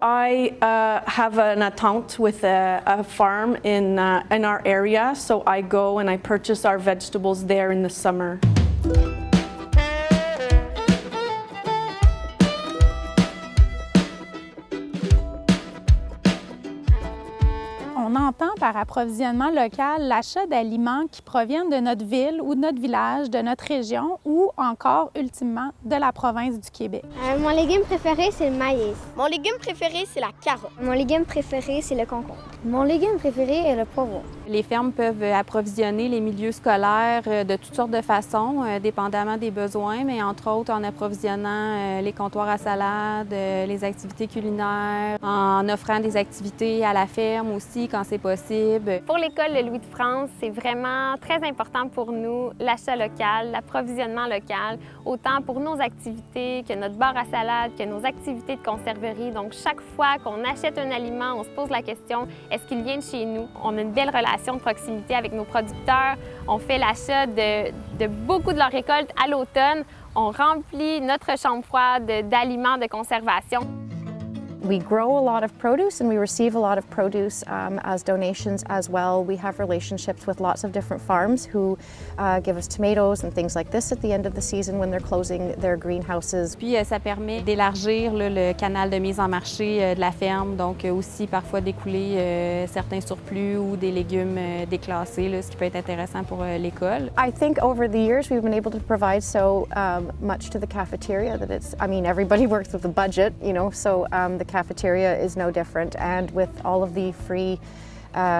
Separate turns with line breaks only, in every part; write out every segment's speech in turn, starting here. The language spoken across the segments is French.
I have an account with a farm in our area, so I go and I purchase our vegetables there in the summer.
On entend par approvisionnement local l'achat d'aliments qui proviennent de notre ville ou de notre village, de notre région ou encore, ultimement, de la province du Québec.
Mon légume préféré, c'est le maïs.
Mon légume préféré, c'est la carotte.
Mon légume préféré, c'est le concombre. Mon légume préféré est le poivron.
Les fermes peuvent approvisionner les milieux scolaires de toutes sortes de façons, dépendamment des besoins, mais entre autres en approvisionnant les comptoirs à salade, les activités culinaires, en offrant des activités à la ferme aussi quand c'est possible.
Pour l'École de Louis de France, c'est vraiment très important pour nous l'achat local, l'approvisionnement local, autant pour nos activités que notre bar à salade, que nos activités de conserverie. Donc, chaque fois qu'on achète un aliment, on se pose la question, est-ce qu'il vient de chez nous? On a une belle relation de proximité avec nos producteurs. On fait l'achat de beaucoup de leurs récoltes à l'automne. On remplit notre chambre froide d'aliments de conservation.
We grow a lot of produce and we receive a lot of produce as donations as well. We have relationships with lots of different farms who give us tomatoes and things like this at the end of the season when they're closing their greenhouses.
Puis ça permet d'élargir le canal de mise en marché de la ferme, donc aussi parfois d'écouler certains surplus ou des légumes déclassés, ce qui peut être intéressant pour l'école.
I think over the years we've been able to provide so much to the cafeteria that it's, I mean, everybody works with a budget, you know, so the cafeteria is no different, and with all of the free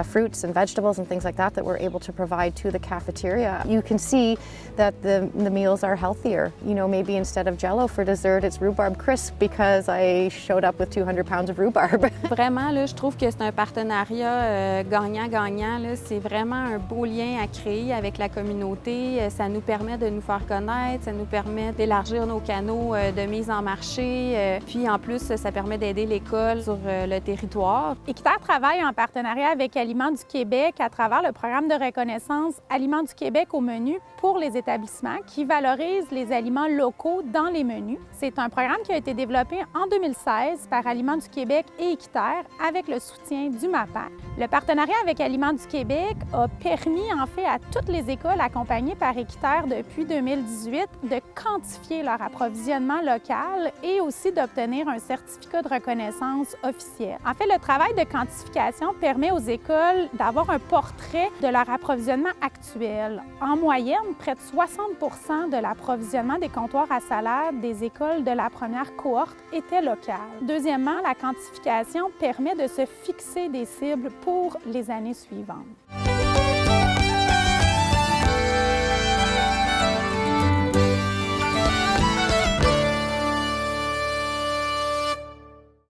fruits and vegetables and things like that we're able to provide to the cafeteria, you can see that the meals are healthier. You know, maybe instead of Jell-O for dessert, it's rhubarb crisp because I showed up with 200 pounds of rhubarb.
Vraiment, là, je trouve que c'est un partenariat gagnant-gagnant. C'est vraiment un beau lien à créer avec la communauté. Ça nous permet de nous faire connaître, ça nous permet d'élargir nos canaux de mise en marché. Puis en plus, ça permet d'aider l'école sur le territoire.
Équiterre travaille en partenariat avec Aliments du Québec à travers le programme de reconnaissance Aliments du Québec au menu pour les établissements qui valorise les aliments locaux dans les menus. C'est un programme qui a été développé en 2016 par Aliments du Québec et Équiterre avec le soutien du MAPAC. Le partenariat avec Aliments du Québec a permis en fait à toutes les écoles accompagnées par Équiterre depuis 2018 de quantifier leur approvisionnement local et aussi d'obtenir un certificat de reconnaissance officiel. En fait, le travail de quantification permet aux écoles d'avoir un portrait de leur approvisionnement actuel. En moyenne, près de 60 de l'approvisionnement des comptoirs à salade des écoles de la première cohorte était local. Deuxièmement, la quantification permet de se fixer des cibles pour les années suivantes.